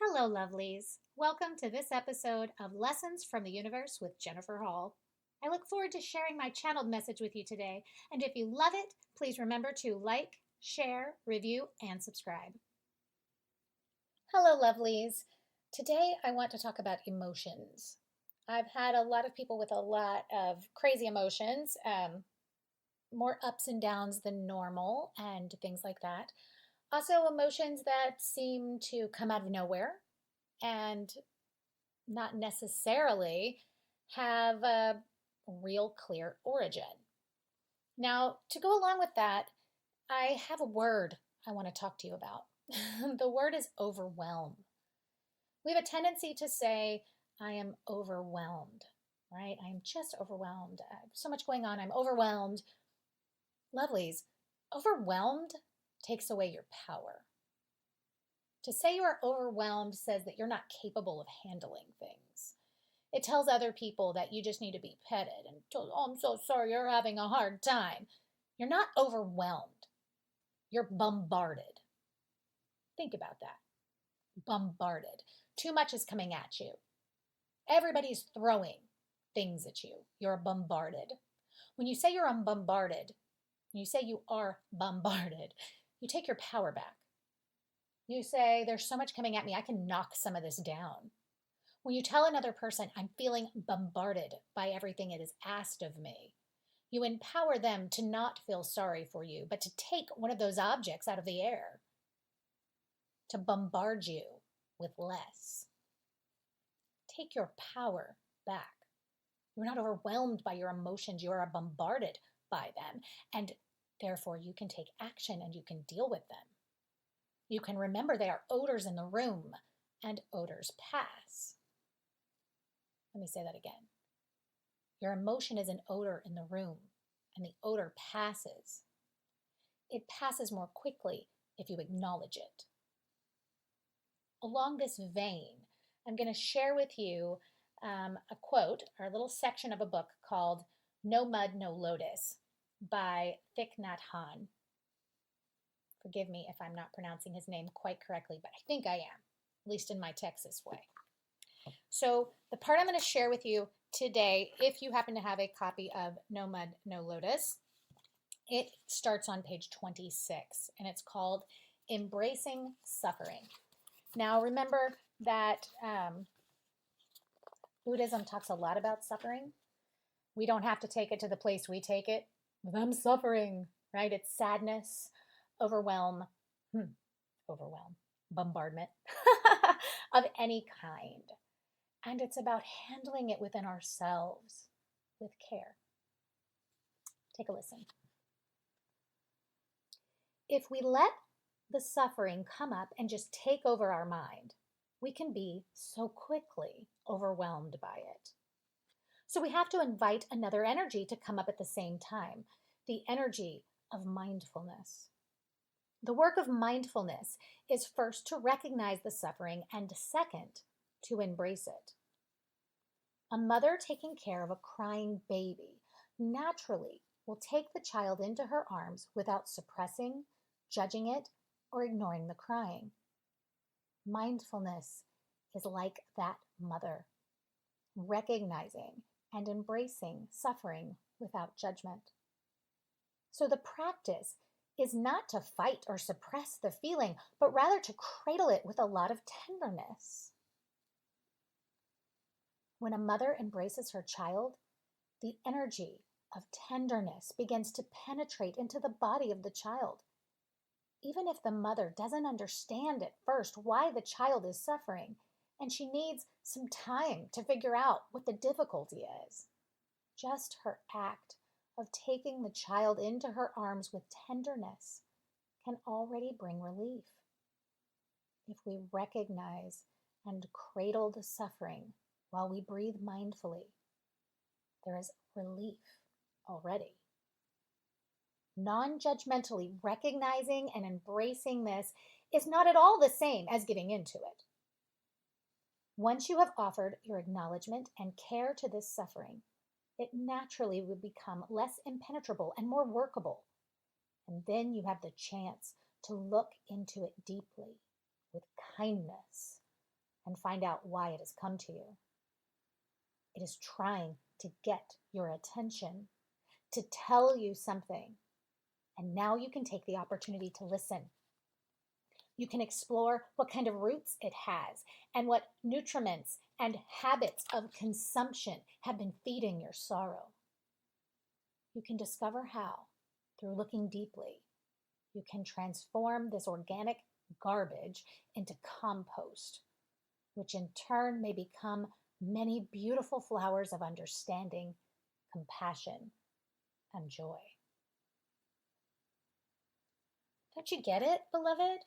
Hello, lovelies. Welcome to this episode of Lessons from the Universe with Jennifer Hall. I look forward to sharing my channeled message with you today, and if you love it, please remember to like, share, review, and subscribe. Hello, lovelies. Today I want to talk about emotions. I've had a lot of people with a lot of crazy emotions, more ups and downs than normal, and things like that. Also, emotions that seem to come out of nowhere and not necessarily have a real clear origin. Now, to go along with that, I have a word I want to talk to you about. The word is overwhelm. We have a tendency to say, I am overwhelmed, right? I am just overwhelmed. I have so much going on. I'm overwhelmed. Lovelies, overwhelmed takes away your power. To say you are overwhelmed says that you're not capable of handling things. It tells other people that you just need to be petted and told, oh, I'm so sorry, you're having a hard time. You're not overwhelmed. You're bombarded. Think about that. Bombarded. Too much is coming at you. Everybody's throwing things at you. You're bombarded. When you say you're bombarded, you say you are bombarded, you take your power back. You say, there's so much coming at me, I can knock some of this down. When you tell another person, I'm feeling bombarded by everything it is asked of me, you empower them to not feel sorry for you, but to take one of those objects out of the air, to bombard you with less. Take your power back. You're not overwhelmed by your emotions, you are bombarded by them, and therefore you can take action and you can deal with them. You can remember there are odors in the room, and odors pass. Let me say that again. Your emotion is an odor in the room, and the odor passes. It passes more quickly if you acknowledge it. Along this vein, I'm going to share with you a quote, or a little section of a book called No Mud, No Lotus by Thich Nhat Hanh. Forgive me if I'm not pronouncing his name quite correctly, but I think I am, at least in my Texas way. So the part I'm going to share with you today, if you happen to have a copy of No Mud, No Lotus, it starts on page 26, and it's called Embracing Suffering. Now remember that Buddhism talks a lot about suffering. We don't have to take it to the place we take it. I'm suffering, right? It's sadness, overwhelm, bombardment of any kind. And it's about handling it within ourselves with care. Take a listen. If we let the suffering come up and just take over our mind, we can be so quickly overwhelmed by it. So we have to invite another energy to come up at the same time, the energy of mindfulness. The work of mindfulness is first to recognize the suffering and second, to embrace it. A mother taking care of a crying baby naturally will take the child into her arms without suppressing, judging it, or ignoring the crying. Mindfulness is like that mother, recognizing and embracing suffering without judgment. So the practice is not to fight or suppress the feeling, but rather to cradle it with a lot of tenderness. When a mother embraces her child, the energy of tenderness begins to penetrate into the body of the child. Even if the mother doesn't understand at first why the child is suffering, and she needs some time to figure out what the difficulty is, just her act of taking the child into her arms with tenderness can already bring relief. If we recognize and cradle the suffering while we breathe mindfully, there is relief already. Non-judgmentally recognizing and embracing this is not at all the same as giving into it. Once you have offered your acknowledgement and care to this suffering, it naturally would become less impenetrable and more workable. And then you have the chance to look into it deeply with kindness, and find out why it has come to you. It is trying to get your attention, to tell you something. And now you can take the opportunity to listen. You can explore what kind of roots it has and what nutriments and habits of consumption have been feeding your sorrow. You can discover how, through looking deeply, you can transform this organic garbage into compost, which in turn may become many beautiful flowers of understanding, compassion, and joy. Don't you get it, beloved?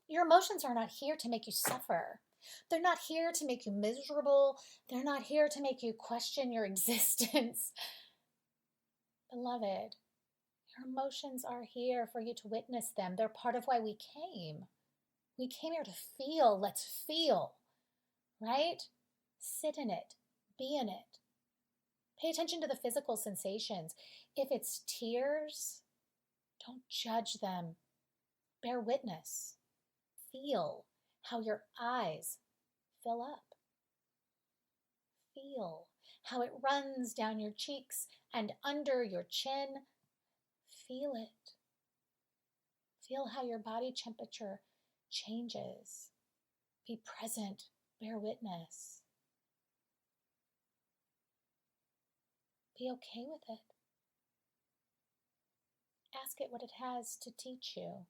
Your emotions are not here to make you suffer. They're not here to make you miserable. They're not here to make you question your existence. Beloved, your emotions are here for you to witness them. They're part of why we came. We came here to feel. Let's feel, right? Sit in it. Be in it. Pay attention to the physical sensations. If it's tears, don't judge them. Bear witness. Feel how your eyes fill up. Feel how it runs down your cheeks and under your chin. Feel it. Feel how your body temperature changes. Be present. Bear witness. Be okay with it. Ask it what it has to teach you.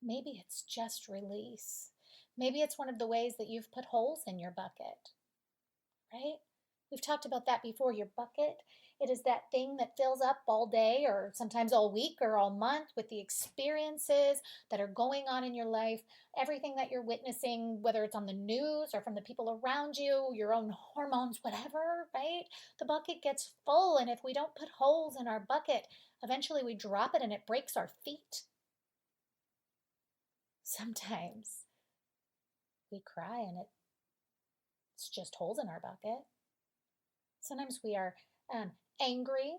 Maybe it's just release. Maybe it's one of the ways that you've put holes in your bucket, right? We've talked about that before. Your bucket, it is that thing that fills up all day or sometimes all week or all month with the experiences that are going on in your life, everything that you're witnessing, whether it's on the news or from the people around you, your own hormones, whatever, right? The bucket gets full, and if we don't put holes in our bucket, eventually we drop it and it breaks our feet. Sometimes we cry and it's just holes in our bucket. Sometimes we are angry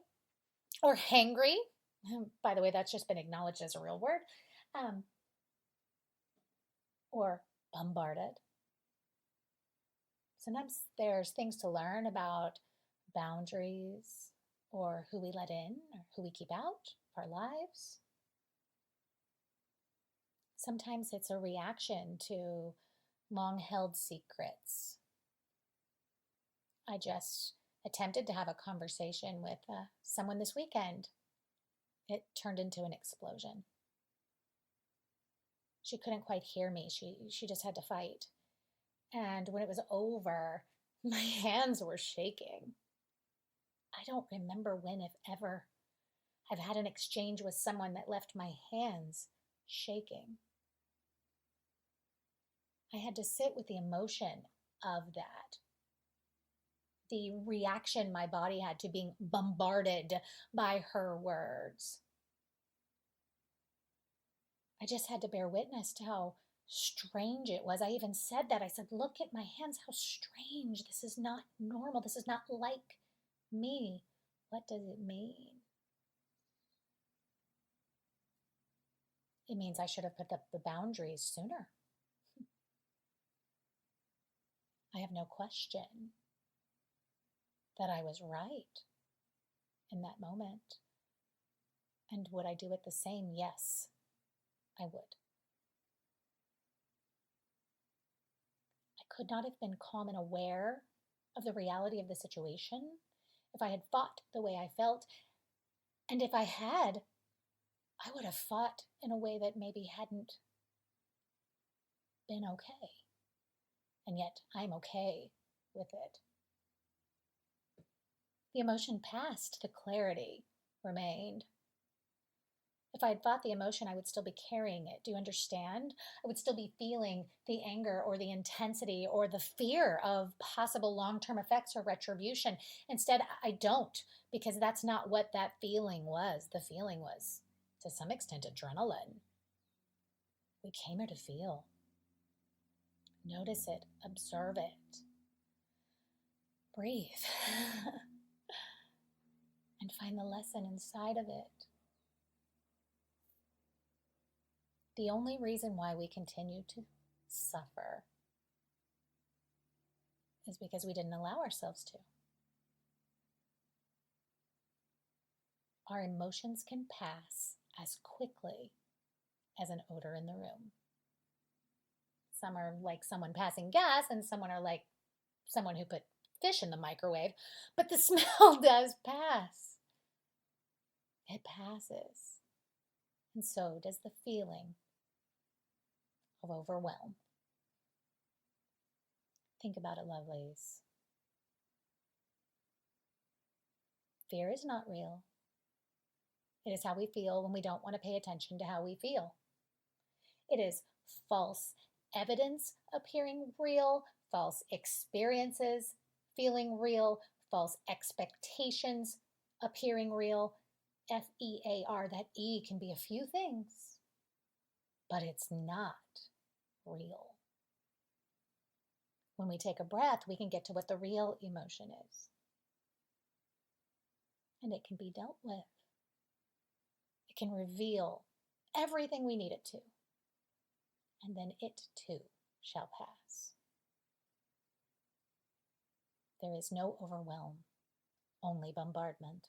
or hangry. By the way, that's just been acknowledged as a real word. Or bombarded. Sometimes there's things to learn about boundaries or who we let in or who we keep out of our lives. Sometimes it's a reaction to long-held secrets. I just attempted to have a conversation with someone this weekend. It turned into an explosion. She couldn't quite hear me. She just had to fight. And when it was over, my hands were shaking. I don't remember when, if ever, I've had an exchange with someone that left my hands shaking. I had to sit with the emotion of that. The reaction my body had to being bombarded by her words. I just had to bear witness to how strange it was. I even said that. I said, look at my hands, how strange. This is not normal. This is not like me. What does it mean? It means I should have put up the boundaries sooner. I have no question that I was right in that moment. And would I do it the same? Yes, I would. I could not have been calm and aware of the reality of the situation if I had fought the way I felt. And if I had, I would have fought in a way that maybe hadn't been okay. And yet I'm okay with it. The emotion passed, the clarity remained. If I had fought the emotion, I would still be carrying it. Do you understand? I would still be feeling the anger or the intensity or the fear of possible long-term effects or retribution. Instead, I don't, because that's not what that feeling was. The feeling was, to some extent, adrenaline. We came here to feel. Notice it, observe it, breathe, and find the lesson inside of it. The only reason why we continue to suffer is because we didn't allow ourselves to. Our emotions can pass as quickly as an odor in the room. Some are like someone passing gas, and some are like someone who put fish in the microwave, but the smell does pass. It passes. And so does the feeling of overwhelm. Think about it, lovelies. Fear is not real. It is how we feel when we don't want to pay attention to how we feel. It is false evidence appearing real, false experiences feeling real, false expectations appearing real. FEAR, that E can be a few things, but it's not real. When we take a breath, we can get to what the real emotion is. And it can be dealt with. It can reveal everything we need it to. And then it too shall pass. There is no overwhelm, only bombardment.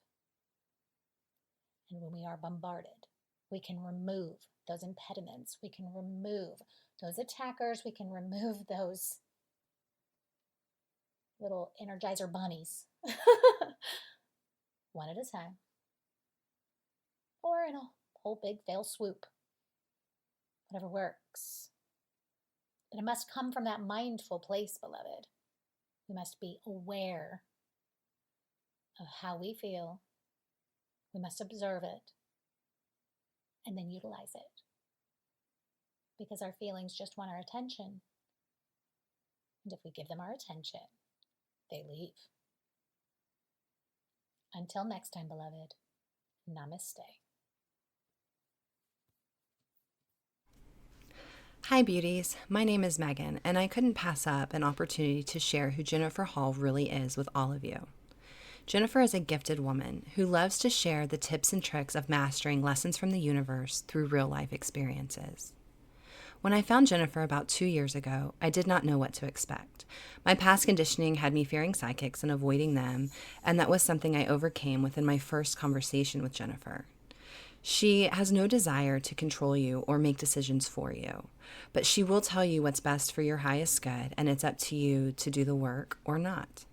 And when we are bombarded, we can remove those impediments. We can remove those attackers. We can remove those little energizer bunnies one at a time, or in a whole big fail swoop, whatever works. But it must come from that mindful place, beloved. We must be aware of how we feel. We must observe it and then utilize it, because our feelings just want our attention. And if we give them our attention, they leave. Until next time, beloved, namaste. Hi beauties, my name is Megan, and I couldn't pass up an opportunity to share who Jennifer Hall really is with all of you. Jennifer is a gifted woman who loves to share the tips and tricks of mastering lessons from the universe through real life experiences. When I found Jennifer about 2 years ago, I did not know what to expect. My past conditioning had me fearing psychics and avoiding them, and that was something I overcame within my first conversation with Jennifer. She has no desire to control you or make decisions for you, but she will tell you what's best for your highest good, and it's up to you to do the work or not.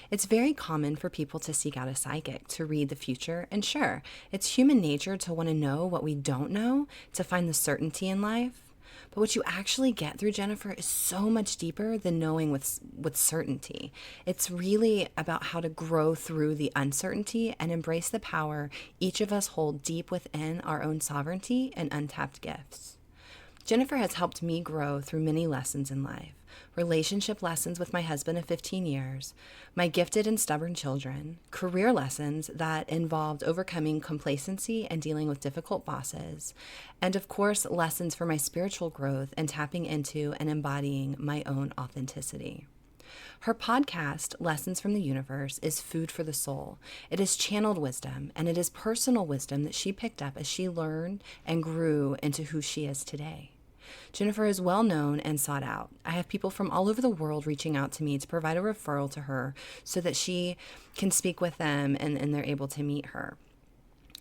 It's very common for people to seek out a psychic to read the future, and sure, it's human nature to want to know what we don't know, to find the certainty in life. But what you actually get through Jennifer is so much deeper than knowing with certainty. It's really about how to grow through the uncertainty and embrace the power each of us hold deep within our own sovereignty and untapped gifts. Jennifer has helped me grow through many lessons in life. Relationship lessons with my husband of 15 years, my gifted and stubborn children, career lessons that involved overcoming complacency and dealing with difficult bosses, and of course, lessons for my spiritual growth and tapping into and embodying my own authenticity. Her podcast, Lessons from the Universe, is food for the soul. It is channeled wisdom, and it is personal wisdom that she picked up as she learned and grew into who she is today. Jennifer is well known and sought out. I have people from all over the world reaching out to me to provide a referral to her so that she can speak with them and they're able to meet her.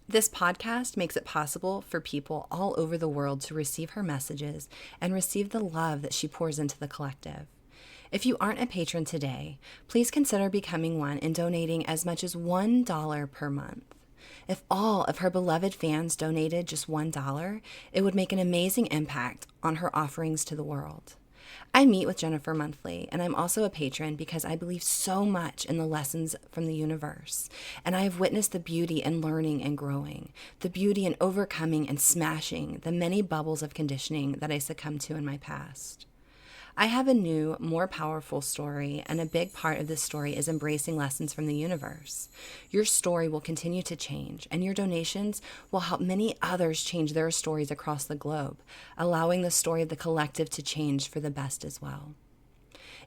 This podcast makes it possible for people all over the world to receive her messages and receive the love that she pours into the collective. If you aren't a patron today, please consider becoming one and donating as much as $1 per month. If all of her beloved fans donated just $1, it would make an amazing impact on her offerings to the world. I meet with Jennifer monthly, and I'm also a patron because I believe so much in the lessons from the universe. And I have witnessed the beauty in learning and growing, the beauty in overcoming and smashing the many bubbles of conditioning that I succumbed to in my past. I have a new, more powerful story, and a big part of this story is embracing lessons from the universe. Your story will continue to change, and your donations will help many others change their stories across the globe, allowing the story of the collective to change for the best as well.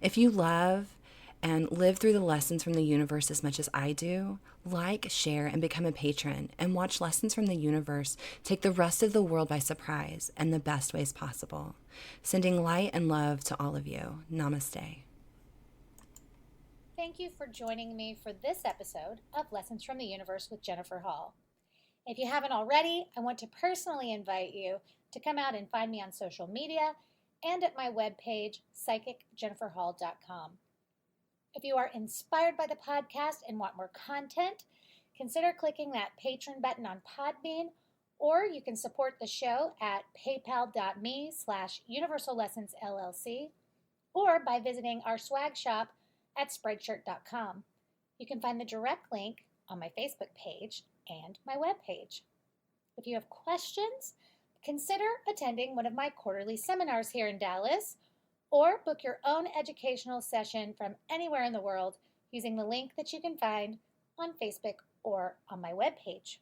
If you love and live through the lessons from the universe as much as I do, like, share, and become a patron, and watch lessons from the universe take the rest of the world by surprise in the best ways possible. Sending light and love to all of you. Namaste. Thank you for joining me for this episode of Lessons from the Universe with Jennifer Hall. If you haven't already, I want to personally invite you to come out and find me on social media and at my webpage, psychicjenniferhall.com. If you are inspired by the podcast and want more content, consider clicking that patron button on Podbean, or you can support the show at paypal.me/Universal Lessons LLC, or by visiting our swag shop at spreadshirt.com. You can find the direct link on my Facebook page and my webpage. If you have questions, consider attending one of my quarterly seminars here in Dallas, or book your own educational session from anywhere in the world using the link that you can find on Facebook or on my webpage.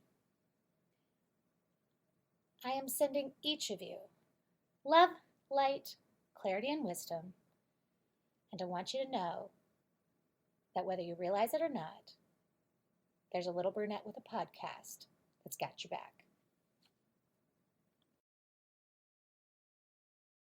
I am sending each of you love, light, clarity, and wisdom. And I want you to know that whether you realize it or not, there's a little brunette with a podcast that's got your back.